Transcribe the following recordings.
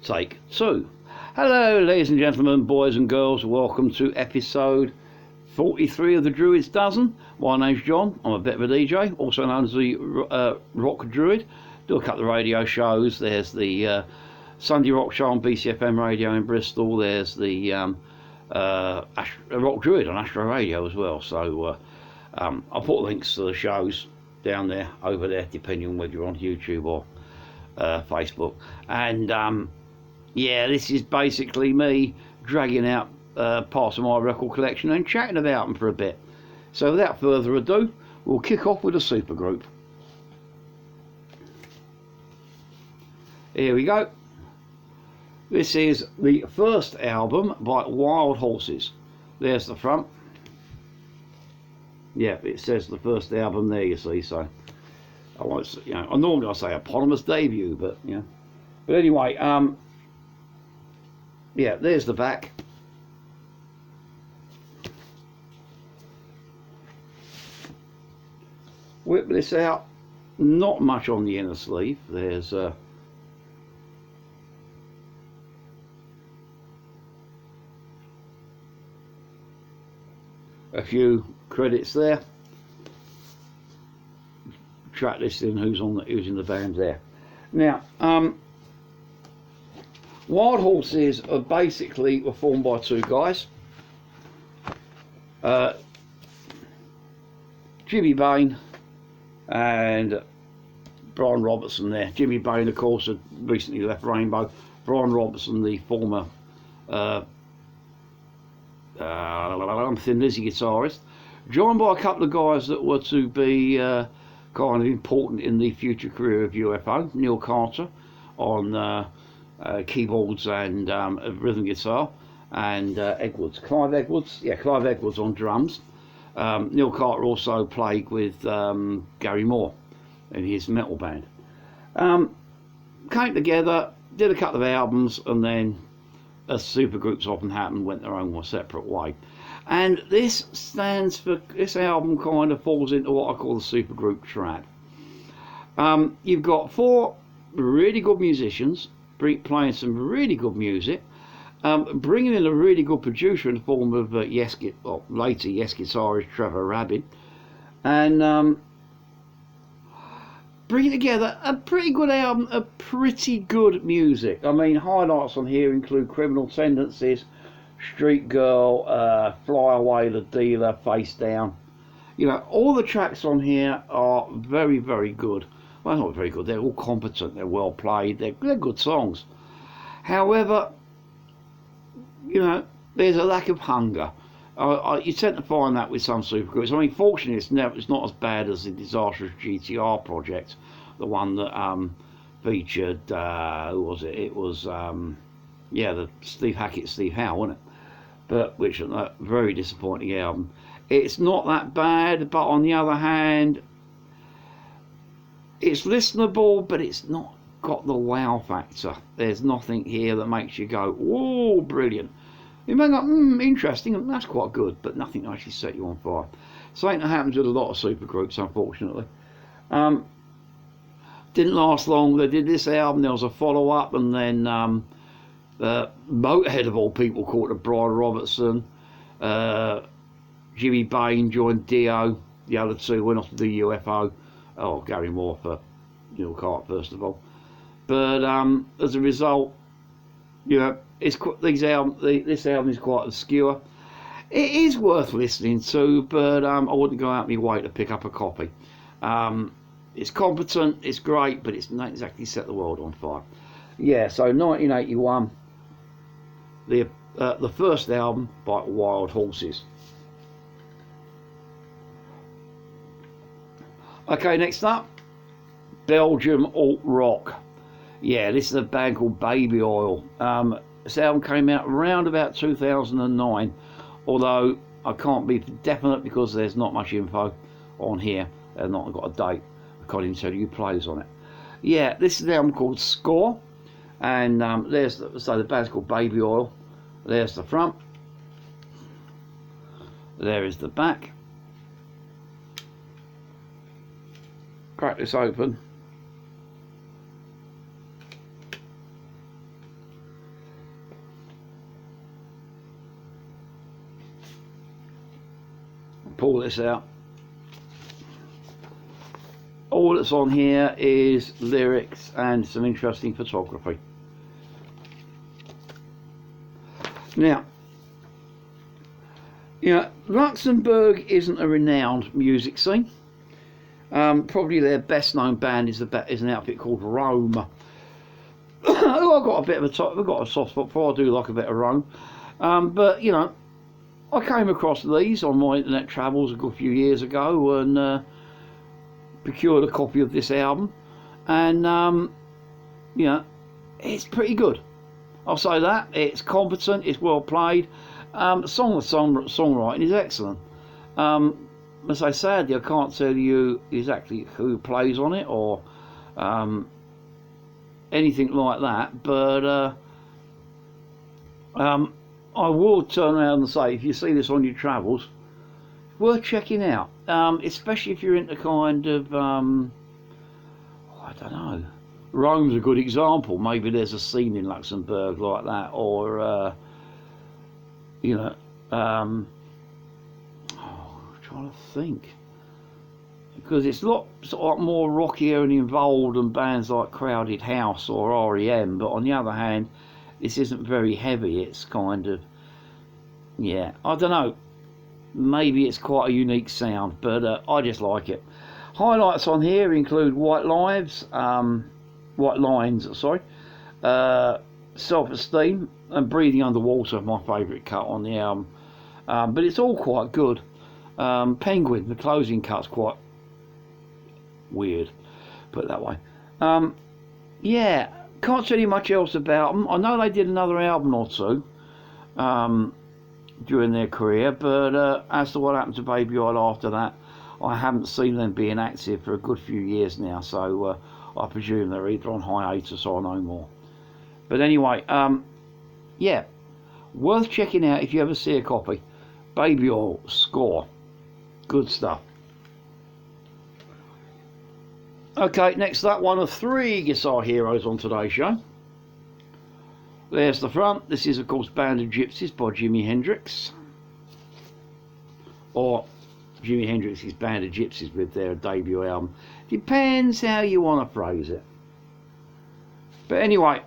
Take two. Hello, ladies and gentlemen, boys and girls. Welcome to episode 43 of the Druids Dozen. My name's John. I'm a bit of a DJ, also known as the Rock Druid. Do a couple of radio shows. There's the Sunday Rock Show on BCFM Radio in Bristol. There's the Rock Druid on Astro Radio as well. So I'll put links to the shows down there, over there, depending on whether you're on YouTube or Facebook. And yeah, this is basically me dragging out parts of my record collection and chatting about them for a bit. So without further ado, we'll kick off with a supergroup. Here we go. This is the first album by Wild Horses. There's the front. Yeah, it says the first album there, you see. So I won't, normally I say eponymous debut, but But anyway, yeah, there's the back. Whip this out. Not much on the inner sleeve. There's a few credits there. Track listing who's in the band there. Now, Wild Horses were formed by two guys, Jimmy Bain and Brian Robertson there. Jimmy Bain, of course, had recently left Rainbow. Brian Robertson, the former Thin Lizzy guitarist, joined by a couple of guys that were to be kind of important in the future career of UFO. Neil Carter on keyboards and rhythm guitar, and Clive Edwards on drums. Neil Carter also played with Gary Moore in his metal band. Came together, did a couple of albums, and then as supergroups often happen, went their own separate way. And this album kind of falls into what I call the supergroup trap. You've got four really good musicians playing some really good music, bringing in a really good producer in the form of later Yes guitarist Trevor Rabin, and bringing together a pretty good album of pretty good music. I mean, highlights on here include Criminal Tendencies, Street Girl, Fly Away the Dealer, Face Down. All the tracks on here are very, very good. Well, not very good, they're all competent, they're well played, they're good songs. However, there's a lack of hunger. You tend to find that with some supergroups. I mean, fortunately, it's not as bad as the disastrous GTR project, the one that featured, who was it? It was, the Steve Hackett, Steve Howe, wasn't it? But which is a very disappointing album. It's not that bad, but on the other hand, it's listenable, but it's not got the wow factor. There's nothing here that makes you go, whoa, brilliant. You may go, interesting, and that's quite good, but nothing to actually set you on fire. Something that happens with a lot of supergroups, unfortunately. Didn't last long. They did this album, there was a follow-up, and then Motorhead, of all people, caught up Brian Robertson. Jimmy Bain joined Dio. The other two went off to do UFO. Oh, Gary Moore for Neil Carter, first of all. But as a result, this album is quite obscure. It is worth listening to, but I wouldn't go out of my way to pick up a copy. It's competent, it's great, but it's not exactly set the world on fire. Yeah, so 1981, the first album by Wild Horses. Okay, next up, Belgium alt rock. Yeah, this is a band called Babyoil. This album came out around about 2009, although I can't be definite because there's not much info on here. They've not got a date. I can't even tell you who plays on it. Yeah, this is the album called Score, and the band's called Babyoil. There's the front. There is the back. Crack this open. pull this out. All that's on here is lyrics and some interesting photography. Now, you know, Luxembourg isn't a renowned music scene. Probably their best known band is an outfit called Rome. I've got a bit of I've got a soft spot for. I do like a bit of Rome. But you know, I came across these on my internet travels a good few years ago and procured a copy of this album, and you know, it's pretty good. I'll say that. It's competent, it's well played. Songwriting is excellent. As I said, I can't tell you exactly who plays on it or anything like that, but I will turn around and say, if you see this on your travels, worth checking out, especially if you're into kind of I don't know, Rome's a good example. Maybe there's a scene in Luxembourg like that, or you know, I'm trying to think, because it's a lot sort of more rockier and involved than bands like Crowded House or REM, but on the other hand, this isn't very heavy. It's kind of, yeah, I don't know, maybe it's quite a unique sound, but I just like it. Highlights on here include White Lines, sorry, Self-Esteem, and Breathing Underwater, my favourite cut on the album. But it's all quite good. Penguin, the closing cut's quite weird, put it that way. Yeah, can't tell you much else about them. I know they did another album or two during their career, but as to what happened to Babyoil after that, I haven't seen them being active for a good few years now, so I presume they're either on hiatus or no more. But anyway, yeah, worth checking out if you ever see a copy. Babyoil, Score, good stuff. Okay, next up, one of 3 guitar heroes on today's show. There's the front. This is, of course, Band of Gypsies by Jimi Hendrix, or Jimi Hendrix's Band of Gypsies with their debut album. Depends how you want to phrase it. But anyway,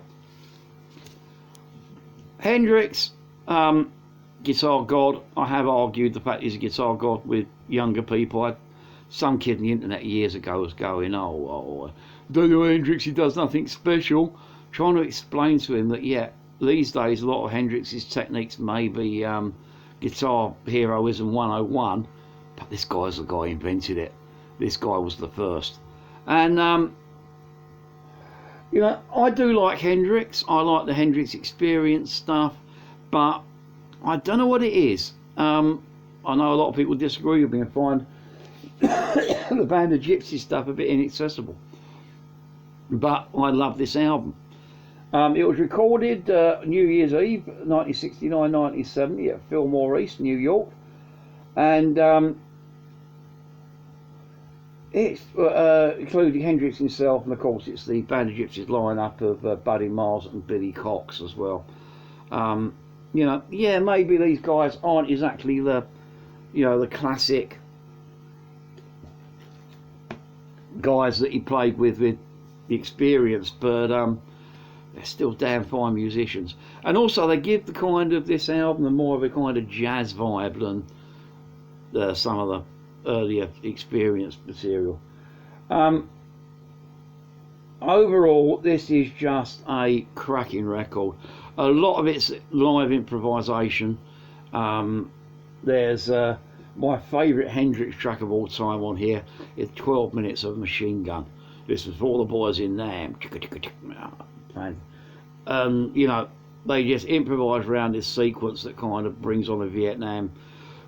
Hendrix, guitar god. I have argued the fact he's a guitar god with younger people. Some kid on the internet years ago was going, oh, don't know Hendrix, he does nothing special. Trying to explain to him that, yeah, these days a lot of Hendrix's techniques may be guitar heroism 101, but this guy's the guy who invented it. This guy was the first. And you know, I do like Hendrix. I like the Hendrix Experience stuff, but I don't know what it is. I know a lot of people disagree with me and find the Band of Gypsies stuff a bit inaccessible, but I love this album. It was recorded New Year's Eve 1969-1970 at Fillmore East, New York, and it's including Hendrix himself, and of course it's the Band of Gypsies lineup of Buddy Miles and Billy Cox as well. You know, yeah, maybe these guys aren't exactly the, you know, the classic guys that he played with the Experience, but they're still damn fine musicians. And also they give the kind of this album more of a kind of jazz vibe than some of the earlier Experience material. Overall, this is just a cracking record. A lot of it's live improvisation. There's my favourite Hendrix track of all time on here is 12 Minutes of Machine Gun. This was for all the boys in there. You know, they just improvise around this sequence that kind of brings on the Vietnam,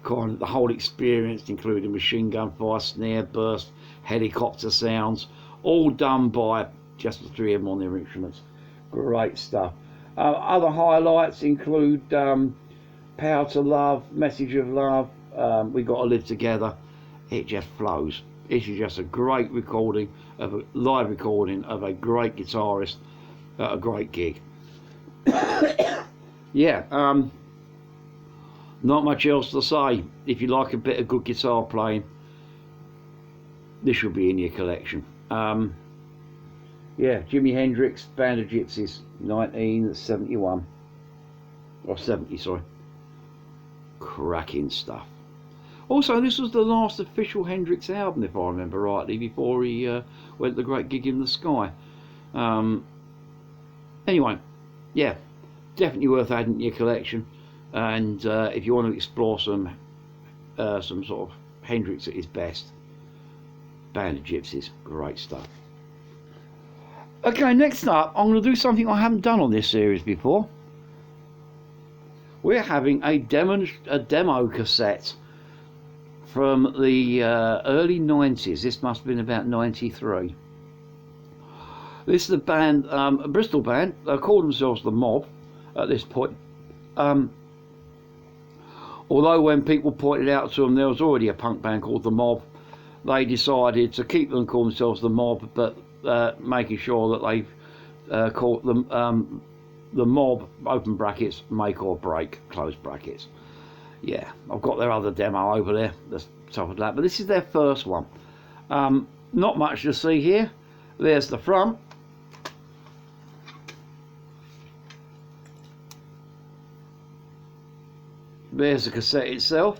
kind of the whole experience, including machine gun fire, snare burst, helicopter sounds, all done by just the 3 of them on their instruments. Great stuff. Other highlights include Power to Love, Message of Love, We Gotta Live Together. It just flows. This is just a great recording, of a live recording of a great guitarist at a great gig. Yeah, Not much else to say. If you like a bit of good guitar playing, this should be in your collection. Yeah, Jimi Hendrix, Band of Gypsies, 1971. Or 70, sorry. Cracking stuff. Also, this was the last official Hendrix album, if I remember rightly, before he went the great gig in the sky. Anyway, yeah, definitely worth adding to your collection. And if you want to explore some sort of Hendrix at his best, Band of Gypsies, great stuff. Okay, next up, I'm going to do something I haven't done on this series before. We're having a demo cassette from the early 90s. This must have been about 93. This is a band, a Bristol band. They call themselves The Mob at this point. Although when people pointed out to them there was already a punk band called The Mob, they decided to keep them call themselves The Mob, but making sure that they called them The Mob, open brackets, make or break, close brackets. Yeah, I've got their other demo over there, the stuff like that, but this is their first one. Not much to see here. There's the front. There's the cassette itself.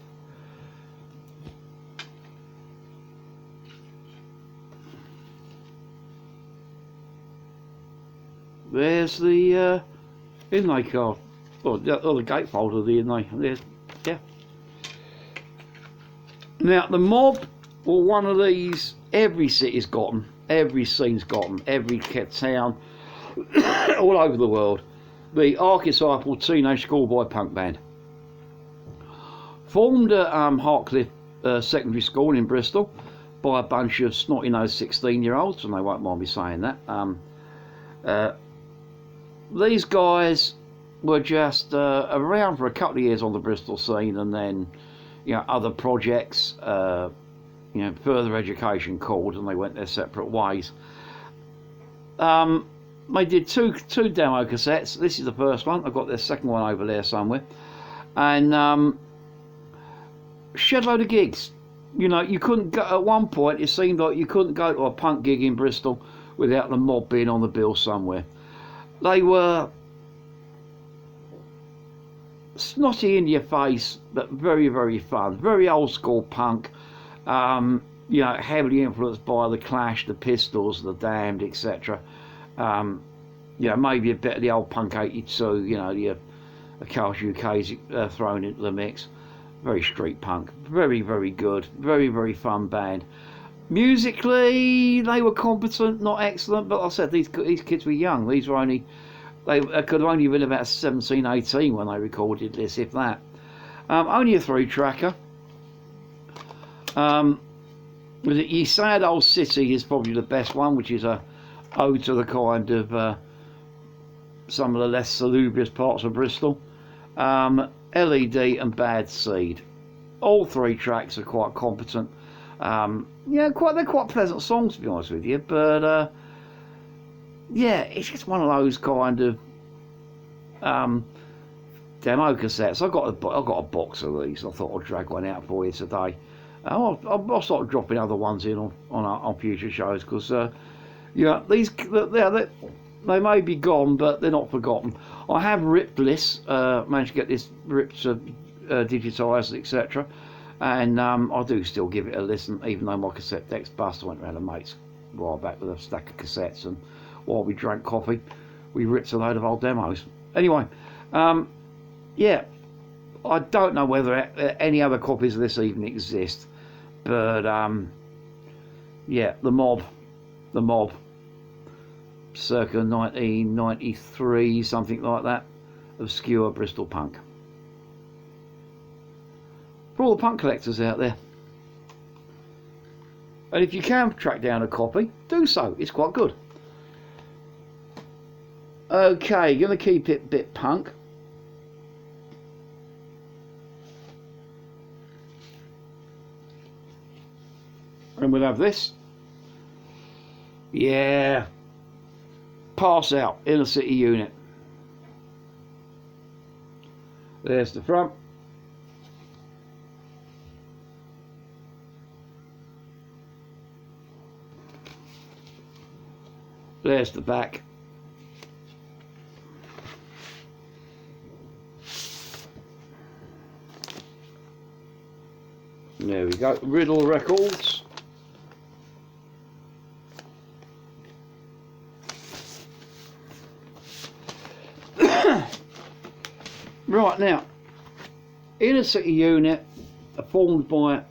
There's the inlay card, or the gatefold of the inlay. There's, yeah. Now the Mob, well, one of these, every city's got them, every scene's got them, every town, all over the world. The archetypal teenage schoolboy punk band. Formed at Hartcliffe Secondary School in Bristol by a bunch of snotty-nosed 16-year-olds, and they won't mind me saying that. These guys were just around for a couple of years on the Bristol scene, and then, you know, other projects, you know, further education called, and they went their separate ways. They did two demo cassettes. This is the first one. I've got their second one over there somewhere, and shed load of gigs. You know, you couldn't go, at one point it seemed like you couldn't go to a punk gig in Bristol without the Mob being on the bill somewhere. They were snotty in your face, but very, very fun. Very old school punk. You know, heavily influenced by the Clash, the Pistols, the Damned, etc. You know, maybe a bit of the old Punk 82. You know, the Chaos UK's thrown into the mix. Very street punk. Very, very good. Very, very fun band. Musically, they were competent, not excellent, but like I said, these kids were young. These were only, they could have only been about 17, 18 when they recorded this, if that. Only a 3-tracker. Ye Sad Old City is probably the best one, which is a ode to the kind of some of the less salubrious parts of Bristol. LED and Bad Seed. All 3 tracks are quite competent. Yeah, they're quite pleasant songs, to be honest with you, but yeah, it's just one of those kind of demo cassettes. I've got a box of these. I thought I'd drag one out for you today. I'll start dropping other ones in on future shows, because yeah, these they may be gone, but they're not forgotten. I have ripped this, managed to get this ripped, digitised, etc. And I do still give it a listen, even though my cassette deck's bust. I went round a mate's a while back with a stack of cassettes, and while we drank coffee, we ripped a load of old demos. Anyway, yeah, I don't know whether any other copies of this even exist, but yeah, the Mob, circa 1993, something like that, obscure Bristol punk. For all the punk collectors out there, and if you can track down a copy, do so. It's quite good. Okay, gonna keep it a bit punk. And we'll have this. Yeah, Pass Out, Inner City Unit. There's the front. There's the back. There we go, Riddle Records. Right, now, Inner City Unit are formed by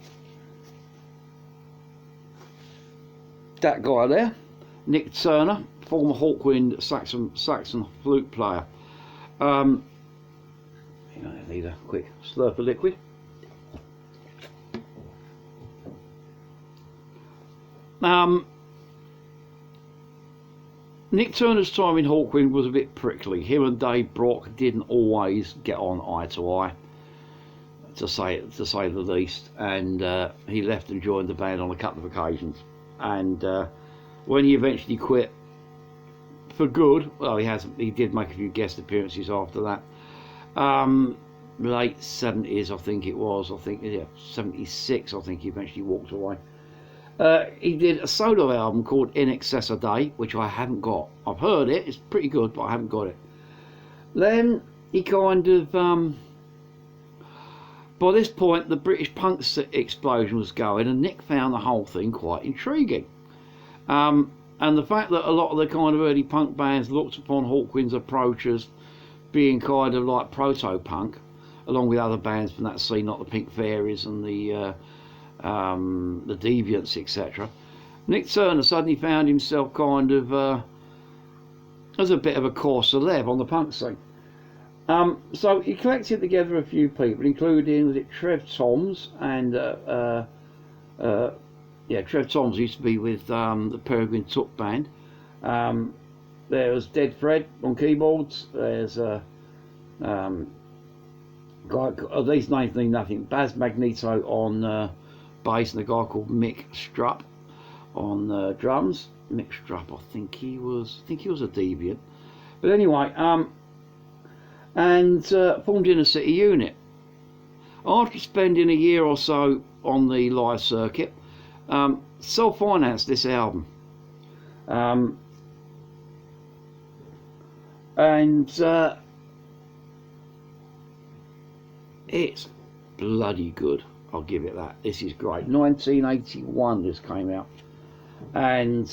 that guy there, Nick Turner, former Hawkwind saxon flute player. I need a quick slurp of liquid. Nick Turner's time in Hawkwind was a bit prickly. Him and Dave Brock didn't always get on eye to eye, to say the least, and he left and joined the band on a couple of occasions. And when he eventually quit for good, well, he did make a few guest appearances after that. Late 70s, I think it was. 76. I think he eventually walked away. He did a solo album called In Excess a Day, which I haven't got. I've heard it, it's pretty good, but I haven't got it. Then he kind of, by this point, the British punk explosion was going, and Nick found the whole thing quite intriguing. And the fact that a lot of the kind of early punk bands looked upon Hawkwind's approach as being kind of like proto-punk, along with other bands from that scene, like the Pink Fairies and the Deviants, etc. Nick Turner suddenly found himself kind of as a bit of a core celeb on the punk scene. So he collected together a few people, including Trev Toms, and Trev Toms used to be with the Peregrine Took band. There was Dead Fred on keyboards. There's a guy, these names mean nothing, Baz Magneto on bass, and a guy called Mick Strupp on drums. Mick Strupp, I think he was a deviant, but anyway, and formed Inner City Unit. After spending a year or so on the live circuit, self-financed this album, and it's bloody good. I'll give it that. This is great. 1981 this came out, and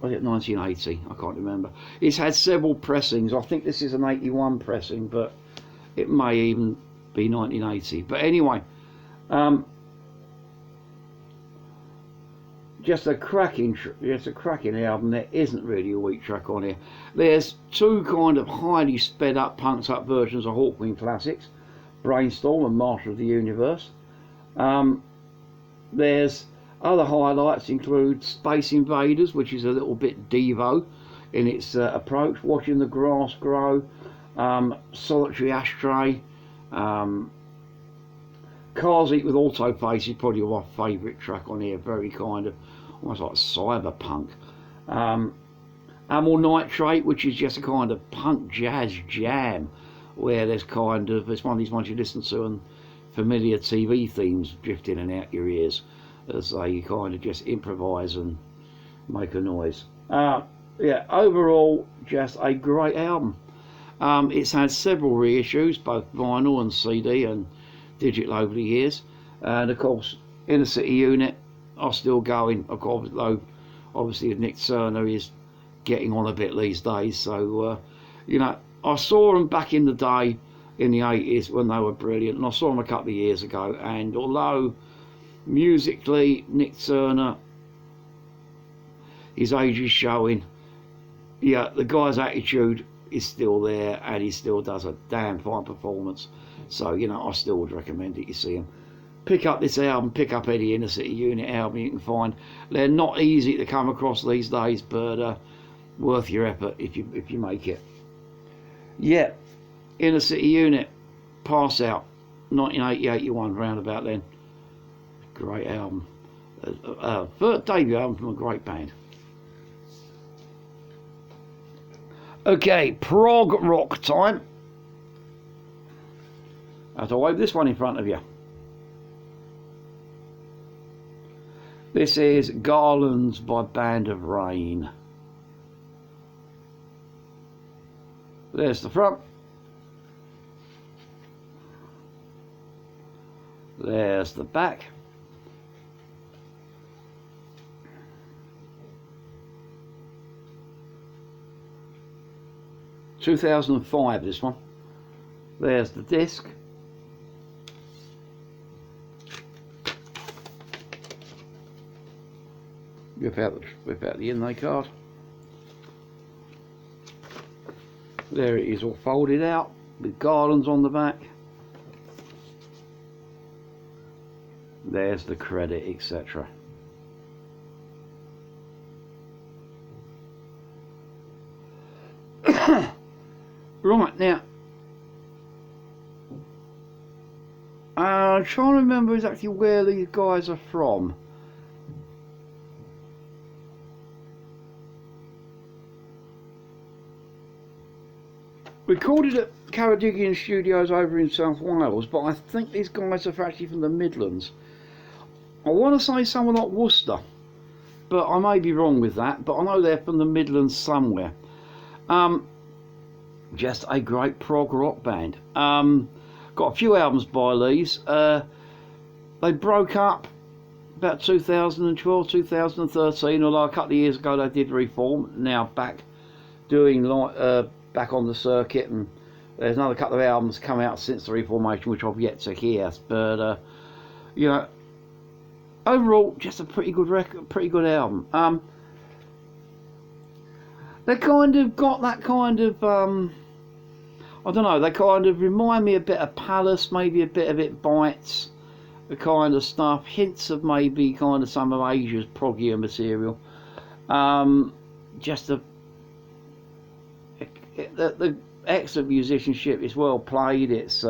was it 1980? I can't remember. It's had several pressings. I think this is an 81 pressing, but it may even be 1980. But anyway, just a cracking album. There isn't really a weak track on here. There's two kind of highly sped up, punked up versions of Hawkwind classics, Brainstorm and Master of the Universe. There's other highlights include Space Invaders, which is a little bit Devo in its approach, Watching the Grass Grow, Solitary Ashtray, Cars Eat with Autoface is probably my favourite track on here, very kind of almost like cyberpunk. Amyl Nitrate, which is just a kind of punk jazz jam, where there's kind of, it's one of these ones you listen to and familiar TV themes drift in and out your ears as they kind of just improvise and make a noise. Yeah, overall, just a great album. It's had several reissues, both vinyl and CD and digital over the years, and of course Inner City Unit are still going, of course, though obviously Nick Turner is getting on a bit these days. So you know, I saw them back in the day in the 80s when they were brilliant, and I saw them a couple of years ago, and although musically Nick Turner, his age is showing, yeah, the guy's attitude is still there, and he still does a damn fine performance. So, you know, I still would recommend it. You see him, pick up this album, pick up any Inner City Unit album you can find. They're not easy to come across these days, but worth your effort if you make it. Yeah, Inner City Unit, Pass Out, 1980-81, round about then. Great album. First debut album from a great band. Okay, prog rock time. I'll wave this one in front of you. This is Garlands by Band of Rain. There's the front. There's the back. (2005) this one. There's the disc. Whip out the inlay card. There it is, all folded out with garlands on the back. There's the credit, etc. Right, now I'm trying to remember exactly where these guys are from. Recorded at Ceredigion Studios over in South Wales, but I think these guys are actually from the Midlands. I want to say somewhere like Worcester, but I may be wrong with that, but I know they're from the Midlands somewhere. Just a great prog rock band. Got a few albums by these. They broke up about 2012, 2013, although a couple of years ago they did reform. Now back doing like back on the circuit, and there's another couple of albums come out since the reformation which I've yet to hear. But you know, overall, just a pretty good record, pretty good album. They kind of got that kind of I don't know, they kind of remind me a bit of Palace, maybe a bit of It Bites, the kind of stuff, hints of maybe kind of some of Asia's proggier material. Just the excellent musicianship, is well played, it's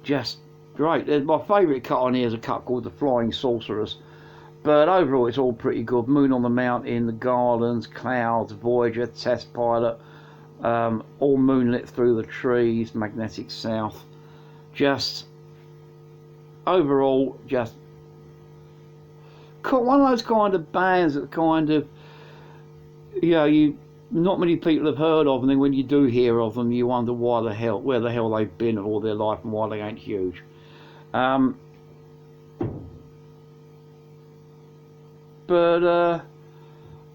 just great. My favourite cut on here is a cut called The Flying Sorcerers, but overall it's all pretty good. Moon on the Mountain, The Garlands, Clouds, Voyager, Test Pilot, all moonlit through the trees, Magnetic South. Just overall, just one of those kind of bands that kind of, you know, not many people have heard of, and then when you do hear of them, you wonder where the hell they've been all their life and why they ain't huge. But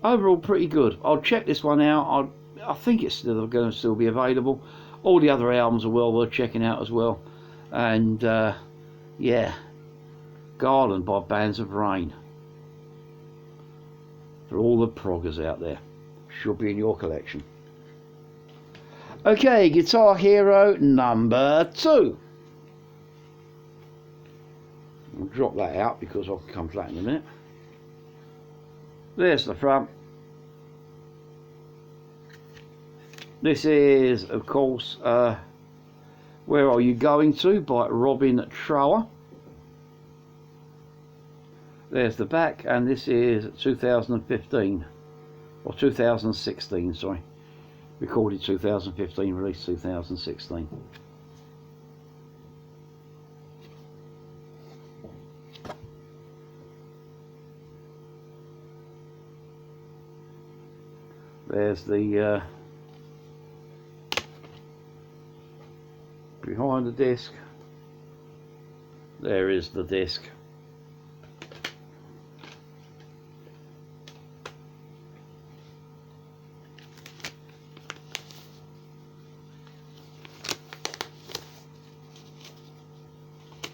overall, pretty good. I'll check this one out. I think it's still going to still be available. All the other albums are well worth checking out as well. And yeah, Garland by Bands of Rain. For all the proggers out there, should be in your collection. Okay, Guitar Hero number 2. I'll drop that out because I'll come to that in a minute. There's the front. This is, of course, Where Are You Going To by Robin Trower. There's the back, and this is 2015, or 2016, sorry. Recorded 2015, released 2016. There's the behind the disc. There is the disc.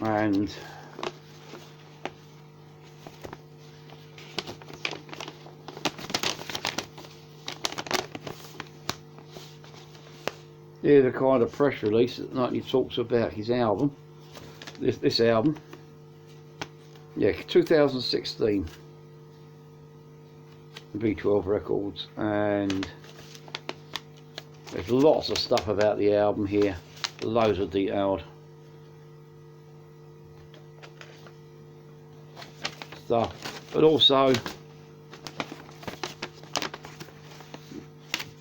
And here's a kind of press release that he talks about his album. This album, yeah, 2016, V12 Records, and there's lots of stuff about the album here, loads of detailed stuff, but also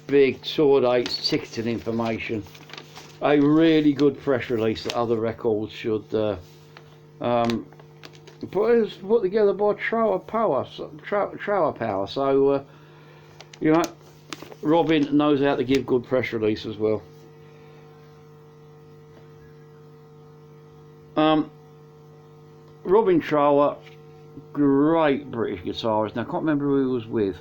big tour dates, ticketing information. A really good press release that other records should put together by Trower Power. So you know, Robin knows how to give good press release as well. Robin Trower, great British guitarist. Now I can't remember who he was with.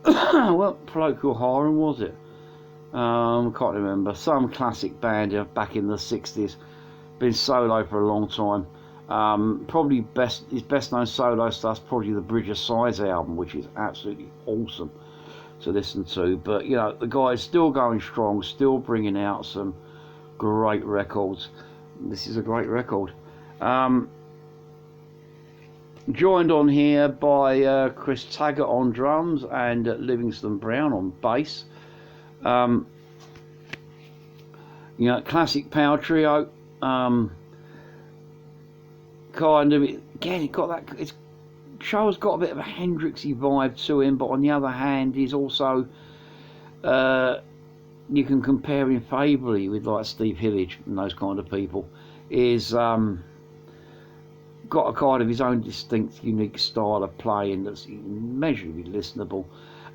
What parochial Hiram was it? Can't remember. Some classic band back in the 60s. Been solo for a long time. Probably his best known solo stuff's probably the Bridge of Sighs album, which is absolutely awesome to listen to. But you know, the guy's still going strong, still bringing out some great records. This is a great record. Joined on here by Chris Taggart on drums and Livingston Brown on bass. You know, classic power trio. Kind of, again, it got that. It's Trower's got a bit of a Hendrixy vibe to him, but on the other hand, he's also you can compare him favourably with like Steve Hillage and those kind of people. Is got a kind of his own distinct, unique style of playing that's immeasurably listenable,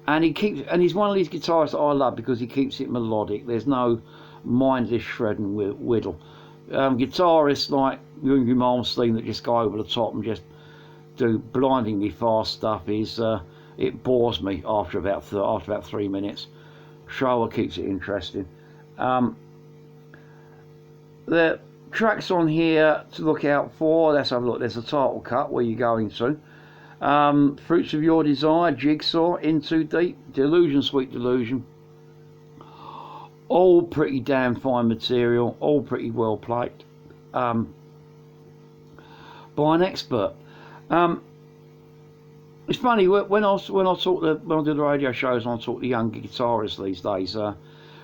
and he's one of these guitarists that I love because he keeps it melodic. There's no mindless shred and whittle. Guitarists like Yngwie Malmsteen that just go over the top and just do blindingly fast stuff is it bores me after about 3 minutes. Trower keeps it interesting. The tracks on here to look out for, let's have a look. There's a title cut, where you going to. Fruits of Your Desire, Jigsaw, In Too Deep, Delusion, Sweet Delusion. All pretty damn fine material, all pretty well played by an expert. It's funny when I do the radio shows and I talk to younger guitarists these days.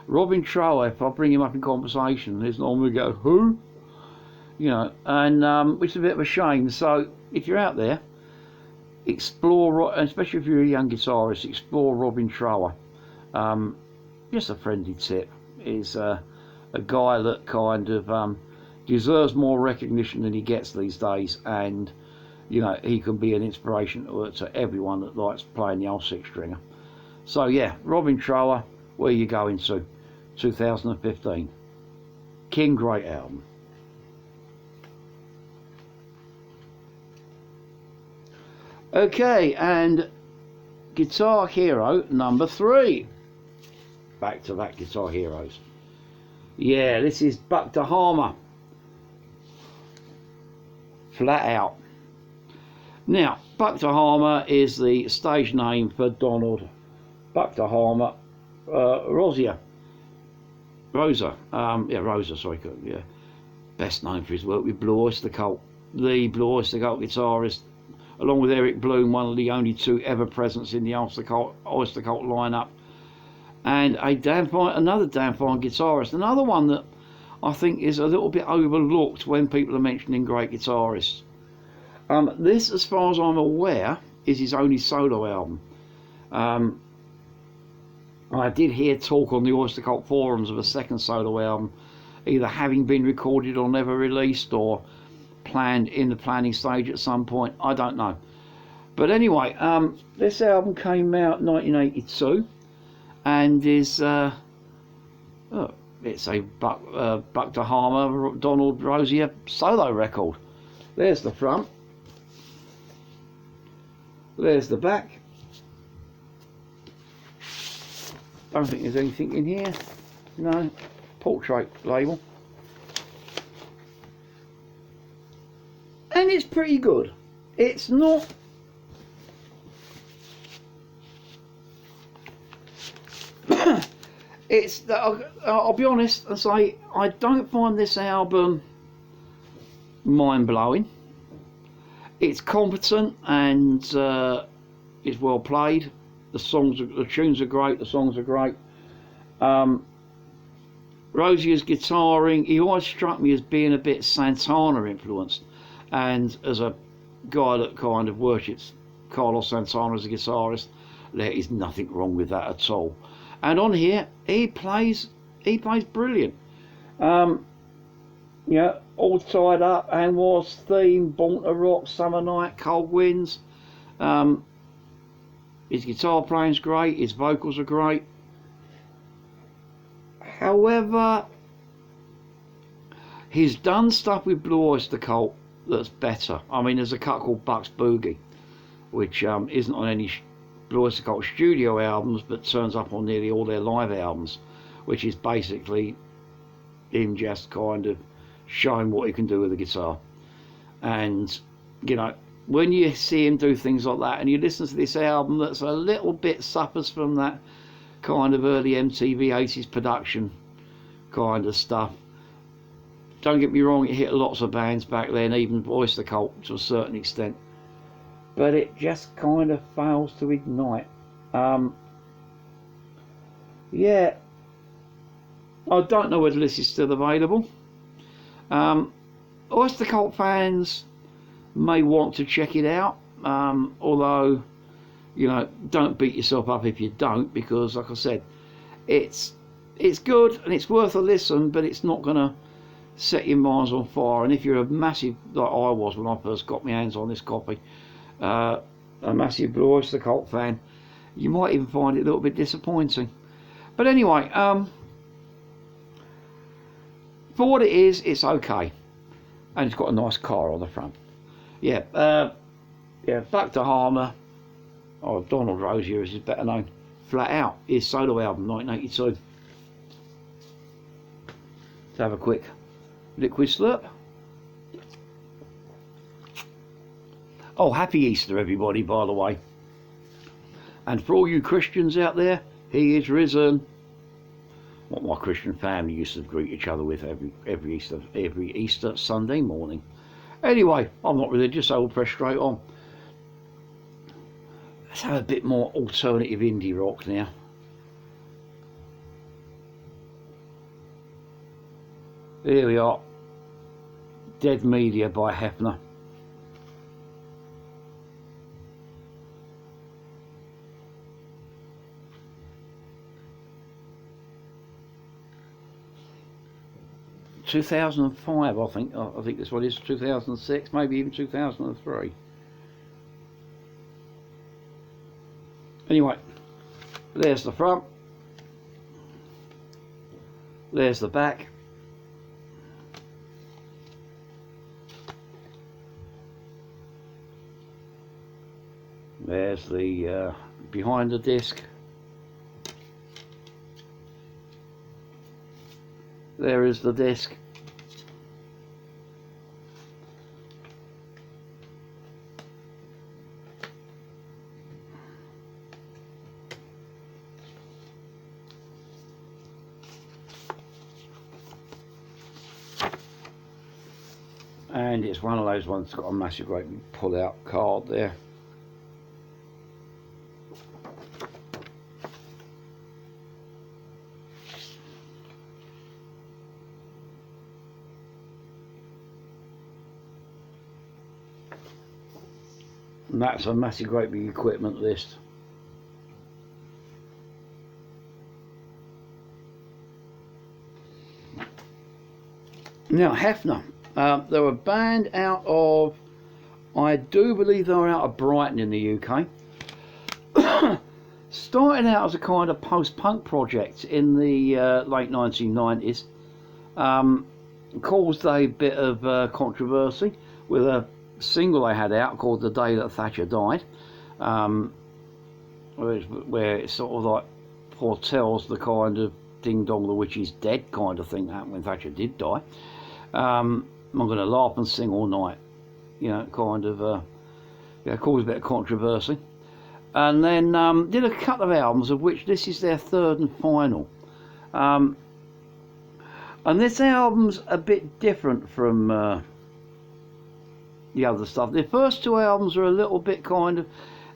Robin Trower, if I bring him up in conversation, there's normally go who, you know, and which is a bit of a shame. So if you're out there, explore, especially if you're a young guitarist, explore Robin Trower. Just a friendly tip. Is a guy that kind of deserves more recognition than he gets these days, and you know, he can be an inspiration to everyone that likes playing the old six stringer. So yeah, Robin Trower, where you going to? 2015. King, great album. Okay, and Guitar Hero number 3. Back-to-back Guitar Heroes. Yeah, this is Buck Dharma. Flat out. Now, Buck Dharma is the stage name for Donald Buck Dharma Rosa. Sorry. Yeah. Best known for his work with Blue Oyster Cult. The Blue Oyster Cult guitarist, along with Eric Bloom, one of the only two ever presents in the Oyster Cult lineup. And another damn fine guitarist. Another one that I think is a little bit overlooked when people are mentioning great guitarists. This, as far as I'm aware, is his only solo album. I did hear talk on the Oyster Cult forums of a second solo album, either having been recorded or never released, or planned in the planning stage at some point. I don't know. But anyway, this album came out in 1982. And is it's a Buck Dharma Donald Rozier solo record. There's the front. There's the back. Don't think there's anything in here. No. Portrait label. And it's pretty good. It's not. I'll be honest and say I don't find this album mind-blowing. It's competent and it's well played. The tunes are great. The songs are great. Rozier's guitaring, he always struck me as being a bit Santana influenced, and as a guy that kind of worships Carlos Santana as a guitarist, there is nothing wrong with that at all. And on here, he plays brilliant. Yeah, all tied up, and was theme, born to rock, summer night, cold winds. Um, his guitar playing's great, his vocals are great. However, he's done stuff with Blue Oyster Cult that's better. I mean, there's a cut called Buck's Boogie, which isn't on any Blue Oyster Cult studio albums, but turns up on nearly all their live albums, which is basically him just kind of showing what he can do with the guitar. And, you know, when you see him do things like that, and you listen to this album that's a little bit suffers from that kind of early MTV 80s production kind of stuff. Don't get me wrong, it hit lots of bands back then, even Oyster Cult to a certain extent, but it just kind of fails to ignite. Yeah, I don't know whether this is still available. Oyster Cult fans may want to check it out, although, you know, don't beat yourself up if you don't, because like I said, it's good and it's worth a listen, but it's not gonna set your minds on fire. And if you're a massive, like I was when I first got my hands on this copy, a massive Blue Oyster Cult fan, you might even find it a little bit disappointing. But anyway, for what it is, it's okay, and it's got a nice car on the front. Yeah, yeah, back to Dharma, or Donald Rosier as he's better known, Flat Out, his solo album, 1982. Let's have a quick liquid slurp. Oh, happy Easter, everybody, by the way. And for all you Christians out there, he is risen. What my Christian family used to greet each other with every Easter Sunday morning. Anyway, I'm not religious, so we'll press straight on. Let's have a bit more alternative indie rock now. Here we are. Dead Media by Hefner. ...2005, I think. I think this one is 2006, maybe even 2003. Anyway, there's the front. There's the back. There's the behind the disc. There is the disc. And it's one of those ones that's got a massive great pull out card there. And that's a massive great big equipment list. Now Hefner, they're a band out of, I do believe they're out of Brighton in the UK. Starting out as a kind of post-punk project in the late 1990s. Caused a bit of controversy with a single they had out called The Day That Thatcher Died, where it sort of like foretells the kind of ding dong the witch is dead kind of thing that happened when Thatcher did die. I'm going to laugh and sing all night, you know, kind of yeah, caused a bit of controversy. And then did a couple of albums, of which this is their third and final. And this album's a bit different from the other stuff. The first two albums are a little bit kind of,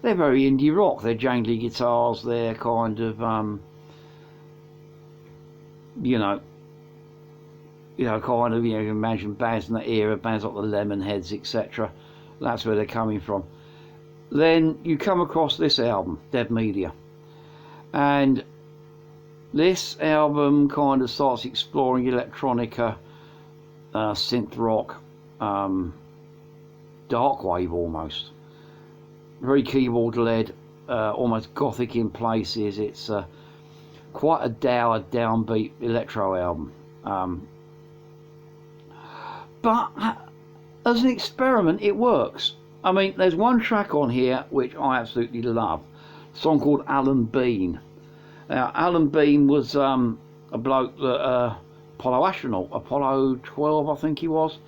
they're very indie rock. They're jangly guitars, they're kind of you know, kind of, you know, you imagine bands in that era, bands like the Lemonheads, etc. That's where they're coming from. Then you come across this album, Dead Media, and this album kind of starts exploring electronica synth rock, dark wave almost. Very keyboard led, almost gothic in places. It's quite a dour, downbeat electro album. But as an experiment, it works. I mean, there's one track on here which I absolutely love, a song called Alan Bean. Now, Alan Bean was a bloke that Apollo astronaut, Apollo 12, I think he was.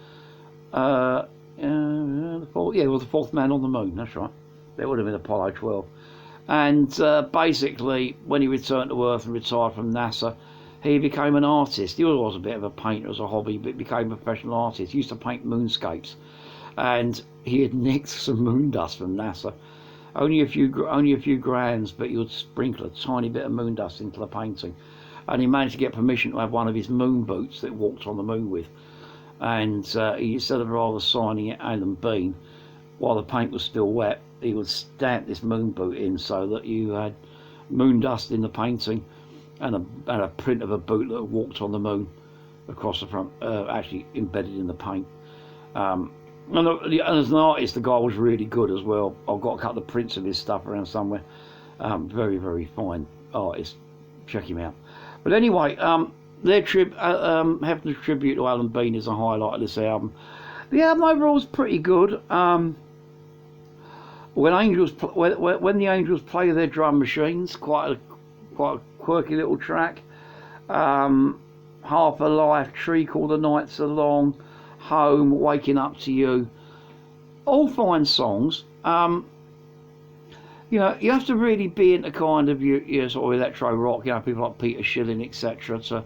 He was the fourth man on the moon. That's right. That would have been Apollo 12. And basically, when he returned to Earth and retired from NASA, he became an artist. He was a bit of a painter as a hobby, but became a professional artist. He used to paint moonscapes, and he had nicked some moon dust from NASA. Only a few grams, but he would sprinkle a tiny bit of moon dust into the painting, and he managed to get permission to have one of his moon boots that he walked on the moon with. And he, instead of rather signing it Alan Bean, while the paint was still wet, he would stamp this moon boot in so that you had moon dust in the painting, and a print of a boot that walked on the moon across the front, actually embedded in the paint. And as an artist, the guy was really good as well. I've got a couple of prints of his stuff around somewhere. Very, very fine artist. Check him out. But anyway, Hefner's tribute to Alan Bean is a highlight of this album. The album overall is pretty good. When the Angels play their drum machines, quite a quirky little track. Half a Life, Treacle, The Nights Are Long, Home, Waking Up to You, all fine songs. You know, you have to really be into kind of your sort of electro rock, you know, people like Peter Shilling, etc., to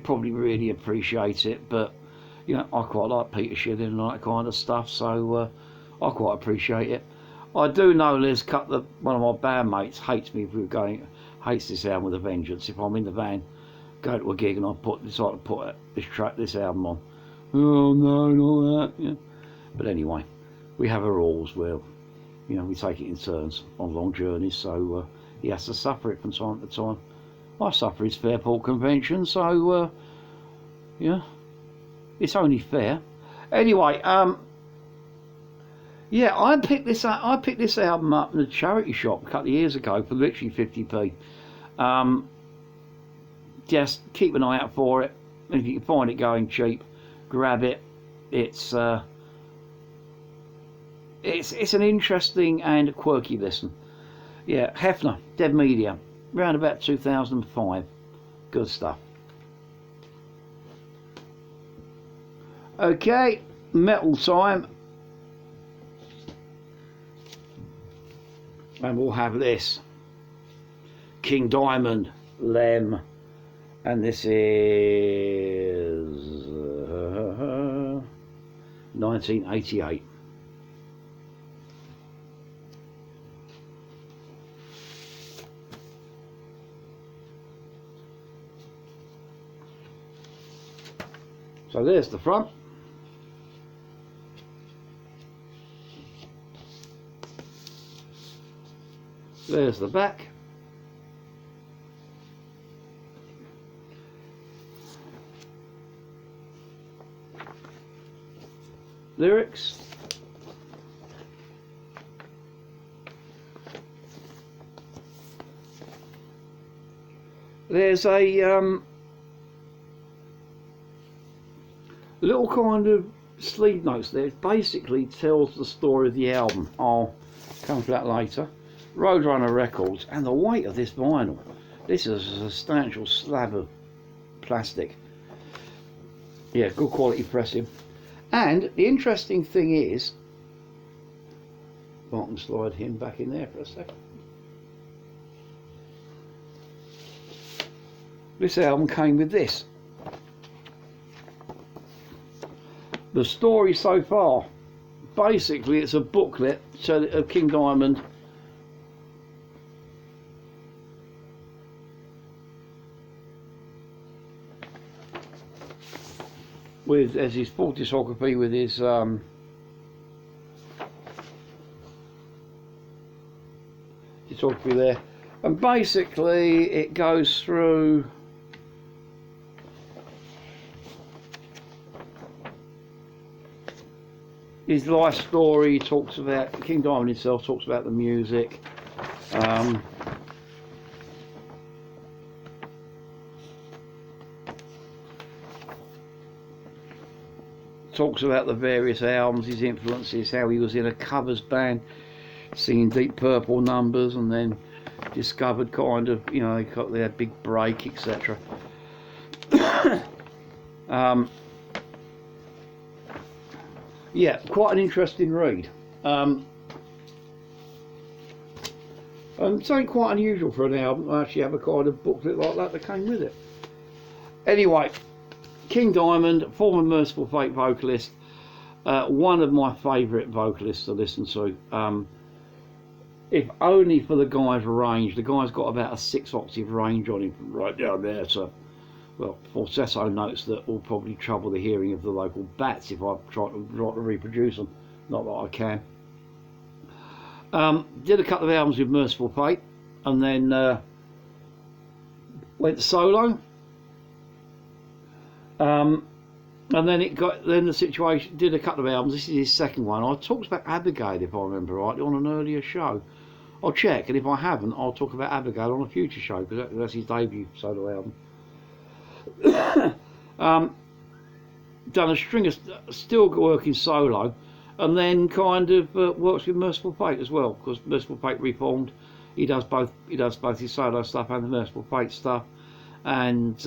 probably really appreciate it. But you know, I quite like Peter Shilling and all that kind of stuff, so I quite appreciate it. I do know there's one of my bandmates hates this album with a vengeance. If I'm in the van, go to a gig and I decide to put this album on. Oh no, and all that. Yeah. But anyway, we have our alls where, you know, we take it in turns on long journeys, so he has to suffer it from time to time. I suffer his Fairport Convention, so yeah, it's only fair. Anyway, yeah, I picked this album up in a charity shop a couple of years ago for literally 50p. Just keep an eye out for it. If you can find it going cheap, grab it. It's an interesting and quirky listen. Yeah, Hefner, Dead Media, around about 2005. Good stuff. Okay, metal time. And we'll have this. King Diamond, Lem. And this is 1988. So there's the front. There's the back. Lyrics. There's a little kind of sleeve notes there. It basically tells the story of the album. I'll come to that later. Roadrunner Records, and the weight of this vinyl. This is a substantial slab of plastic. Yeah, good quality pressing. And the interesting thing is, I can slide him back in there for a second. This album came with this. The story so far, basically it's a booklet of King Diamond with, as his full discography with his discography there, and basically it goes through his life story. Talks about King Diamond himself. Talks about the music. Talks about the various albums, his influences, how he was in a covers band singing Deep Purple numbers, and then discovered kind of, you know, they got their big break, etc. Yeah, quite an interesting read. And something quite unusual for an album to actually have a kind of booklet like that came with it. Anyway, King Diamond, former Merciful Fate vocalist, one of my favourite vocalists to listen to. If only for the guy's range. The guy's got about a 6-octave range on him right down there, so, well, falsetto notes that will probably trouble the hearing of the local bats if I try to reproduce them. Not that I can. Did a couple of albums with Merciful Fate, and then went solo. And then the situation, did a couple of albums. This is his second one. I talked about Abigail, if I remember rightly, on an earlier show. I'll check, and if I haven't, I'll talk about Abigail on a future show, because that's his debut solo album. Done a string of still working solo, and then kind of works with Merciful Fate as well, because Merciful Fate reformed. He does both his solo stuff and the Merciful Fate stuff, and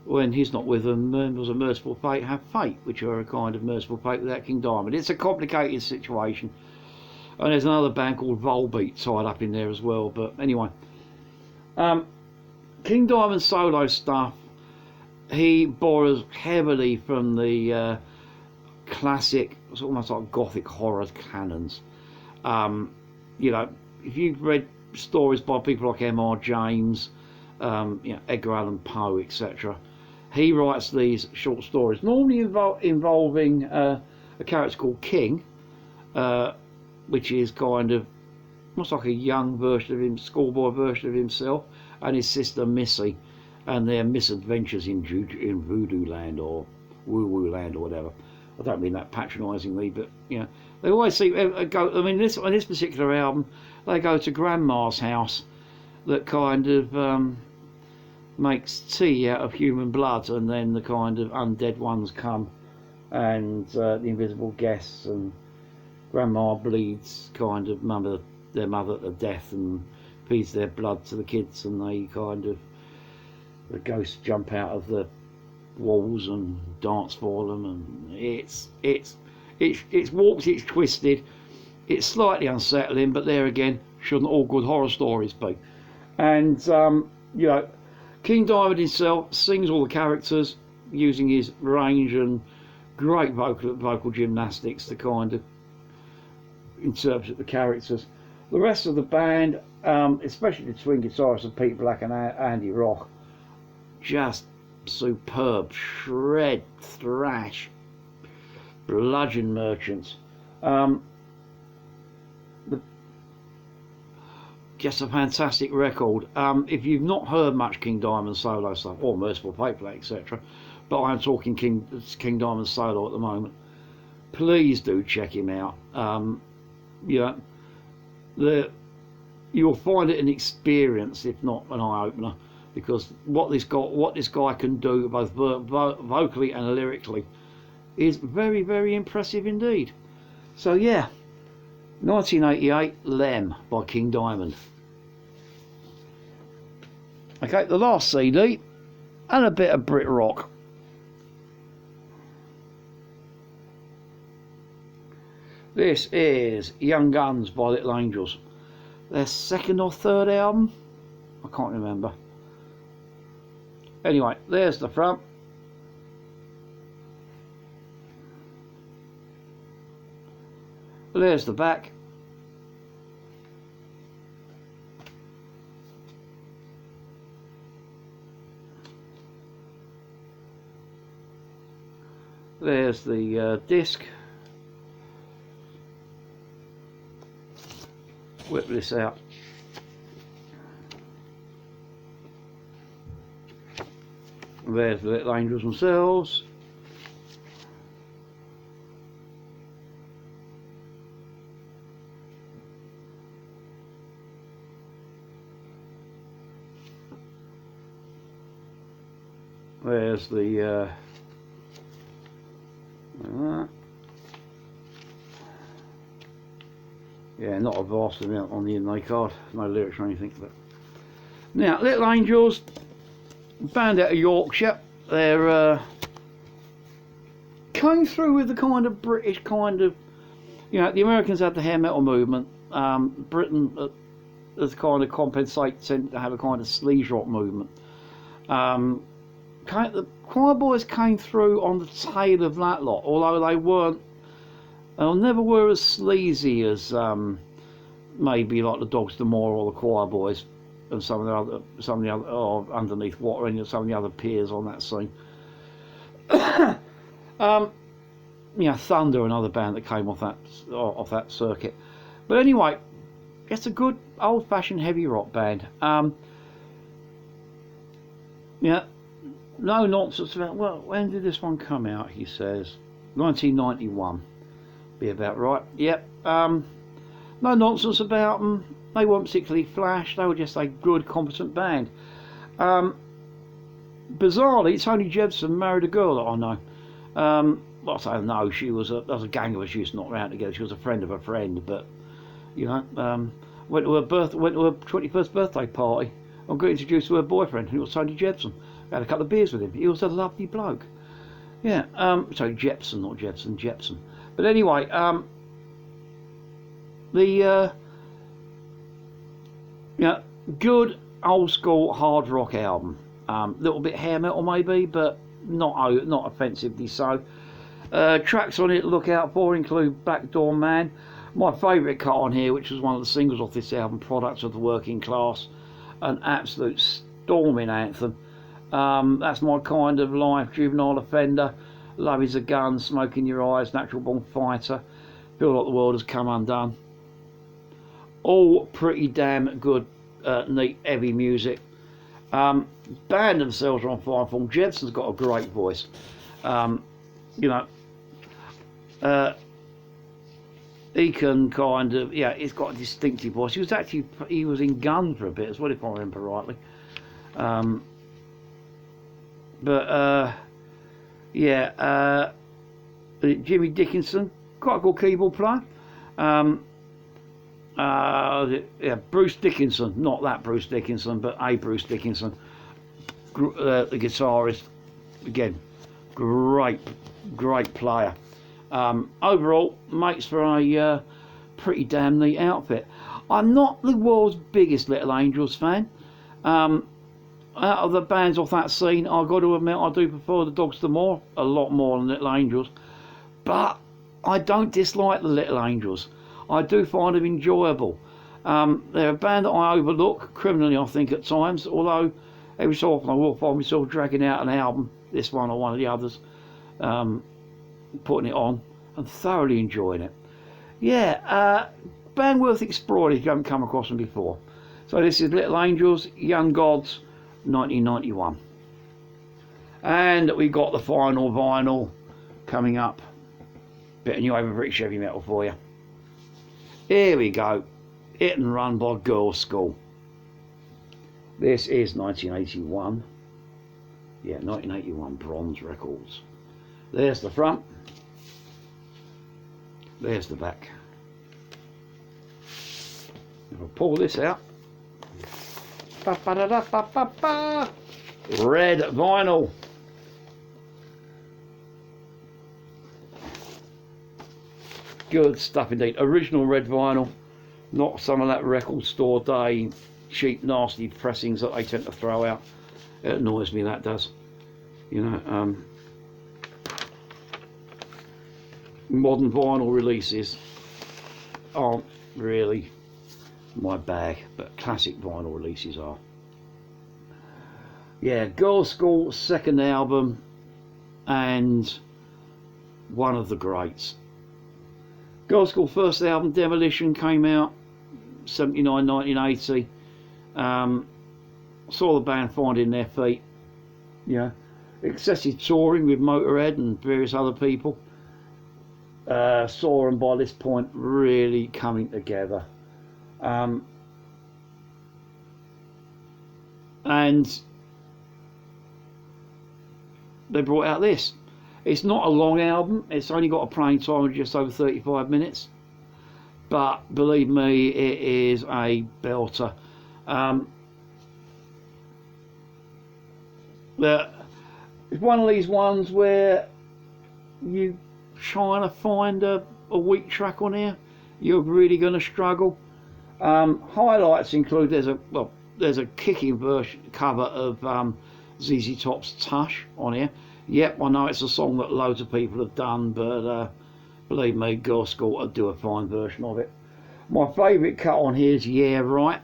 when he's not with them, members of Merciful Fate have Fate, which are a kind of Merciful Fate without King Diamond. It's a complicated situation. And there's another band called Volbeat tied up in there as well. But anyway, King Diamond solo stuff, he borrows heavily from the classic, it's almost like gothic horror canons. You know, if you've read stories by people like M.R. James, you know, Edgar Allan Poe, etc., he writes these short stories, normally involving a character called King, which is kind of almost like a young version of him, schoolboy version of himself, and his sister Missy, and their misadventures in Voodoo Land or Woo Woo Land or whatever. I don't mean that patronisingly, but you know, they always seem to go. I mean, on this particular album, they go to Grandma's house that kind of makes tea out of human blood, and then the kind of undead ones come, and the invisible guests, and Grandma bleeds kind of their mother to death and feeds their blood to the kids, and they kind of, the ghosts jump out of the walls and dance for them, and it's warped, it's twisted, it's slightly unsettling, but there again, shouldn't all good horror stories be? And you know, King Diamond himself sings all the characters using his range and great vocal gymnastics to kind of interpret the characters. The rest of the band, especially the twin guitarists of Pete Black and Andy Rock, just superb, shred, thrash, bludgeon merchants. Just a fantastic record. If you've not heard much King Diamond solo stuff, or Merciful Fate Play, etc., but I'm talking King Diamond solo at the moment, please do check him out. Yeah, you'll find it an experience, if not an eye-opener, because what this guy can do, both vocally and lyrically, is very, very impressive indeed. So yeah, 1988, Lem by King Diamond. Okay, the last CD, and a bit of Brit rock. This is Young Guns by Little Angels. Their second or third album? I can't remember. Anyway, there's the front. There's the back. There's the disc. Whip this out. There's the Little Angels themselves. There's the yeah, not a vast amount on the inlay card, no lyrics or anything. But now, Little Angels, band out of Yorkshire. They're came through with the kind of British kind of, you know, the Americans had the hair metal movement. Britain has kind of compensated to have a kind of sleaze rock movement. The Choir Boys came through on the tail of that lot, although they never were as sleazy as maybe like the Dogs the Moor or the Choir Boys and some of the other, or Underneath Water and some of the other peers on that scene. You know, Thunder, another band that came off that circuit. But anyway, it's a good old-fashioned heavy rock band. Yeah, no nonsense about. Well, when did this one come out? He says 1991. Be about right. Yep. No nonsense about them. They weren't particularly flash. They were just a good, competent band. Bizarrely, Tony Jebsen married a girl that I know. Well, I say no. There was a gang of us used to knock around together. She was a friend of a friend, but you know, went to her 21st birthday party. I got introduced to her boyfriend, who was Tony Jebsen. I had a couple of beers with him. He was a lovely bloke. Yeah. Sorry, Jepsen, not Jebsen. Jepsen. But anyway, yeah, good old school hard rock album. Little bit hair metal maybe, but not offensively so. Tracks on it to look out for include Backdoor Man, my favourite cut on here, which was one of the singles off this album, Products of the Working Class, an absolute storming anthem. That's My Kind of Life, Juvenile Offender, Love Is a Gun, Smoke in Your Eyes, Natural Born Fighter, Feel Like the World Has Come Undone. All pretty damn good, neat, heavy music. Band themselves are on fire form. Jebsen's got a great voice. You know, he can kind of, yeah, he's got a distinctive voice. He was in Gun for a bit as well, if I remember rightly. Yeah, Jimmy Dickinson, quite a good keyboard player. Yeah, Bruce Dickinson, not that Bruce Dickinson, but a Bruce Dickinson, the guitarist, again, great player. Overall, makes for a pretty damn neat outfit. I'm not the world's biggest Little Angels fan. Out of the bands off that scene, I've got to admit I do prefer the Dogs the Moor a lot more than Little Angels, but I don't dislike the Little Angels. I do find them enjoyable. They're a band that I overlook criminally, I think, at times, although every so often I will find myself dragging out an album, this one or one of the others, putting it on and thoroughly enjoying it. Yeah, band worth exploring if you haven't come across them before. So this is Little Angels, Young Gods, 1991. And we got the final vinyl coming up. Bit of new over British heavy metal for you. Here we go. Hit and Run by Girlschool. This is 1981. Yeah, 1981 bronze records. There's the front. There's the back. If I pull this out. Ba, ba, da, da, ba, ba, ba. Red vinyl. Good stuff indeed. Original red vinyl, not some of that record store day cheap nasty pressings that they tend to throw out. It annoys me, that does. You know, modern vinyl releases aren't really my bag, but classic vinyl releases are. Yeah, Girlschool, second album, and one of the greats. Girlschool first album, Demolition, came out 79, 1980. Saw the band finding their feet. Yeah, excessive touring with Motorhead and various other people. Saw them by this point really coming together. And they brought out this. It's not a long album. It's only got a playing time of just over 35 minutes. But believe me, it is a belter. It's one of these ones where you trying to find a weak track on here, you're really going to struggle. Highlights include there's a kicking version cover of ZZ Top's Tush on here. Yep, I know it's a song that loads of people have done, but believe me, Girlschool will do a fine version of it. My favourite cut on here is Yeah Right.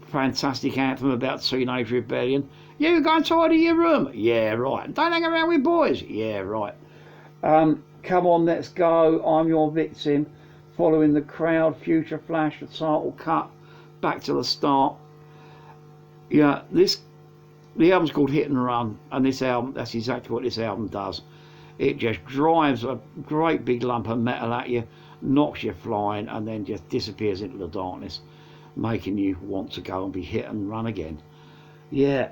Fantastic anthem about teenage rebellion. You go and tidy your room. Yeah, right. Don't hang around with boys. Yeah, right. Come on, let's go. I'm your victim. Following the crowd. Future Flash. The title cut. Back to the start. Yeah, the album's called Hit and Run, and this album, that's exactly what this album does. It just drives a great big lump of metal at you, knocks you flying, and then just disappears into the darkness, making you want to go and be hit and run again. Yeah,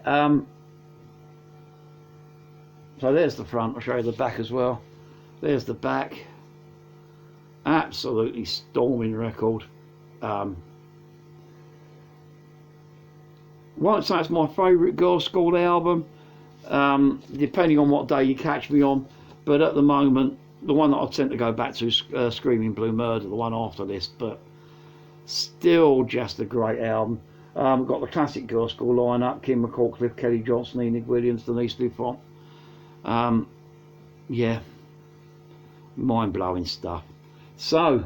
so there's the front. I'll show you the back as well. There's the back. Absolutely storming record. Won't say it's my favourite Girlschool album, depending on what day you catch me on, but at the moment, the one that I tend to go back to is Screaming Blue Murder, the one after this, but still just a great album. Got the classic Girlschool lineup: Kim McCall, Cliff Kelly Johnson, Enid Williams, Denise Dupont. Yeah, mind-blowing stuff. So,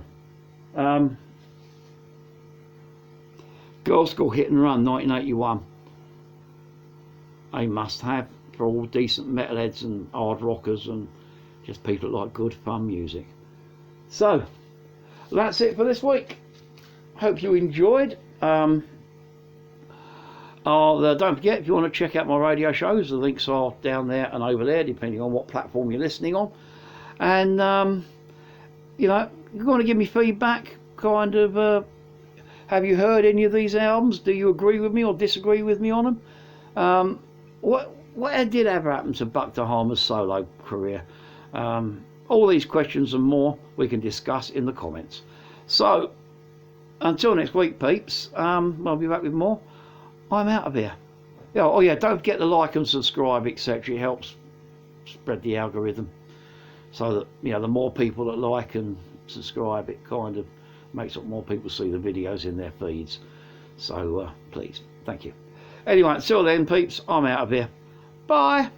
Girlschool Hit and Run 1981. A must-have for all decent metalheads and hard rockers and just people that like good fun music. So, that's it for this week. Hope you enjoyed. Don't forget, if you want to check out my radio shows, the links are down there and over there, depending on what platform you're listening on. And, you know, you want to give me feedback, kind of, have you heard any of these albums? Do you agree with me or disagree with me on them? What did ever happen to Buck Dharma's solo career? All these questions and more we can discuss in the comments. So, until next week, peeps, I'll be back with more. I'm out of here. Yeah, oh yeah, don't forget to like and subscribe, etc. It helps spread the algorithm, so that, you know, the more people that like and subscribe, it kind of makes up more people see the videos in their feeds. So please, thank you. Anyway, until then, peeps, I'm out of here. Bye.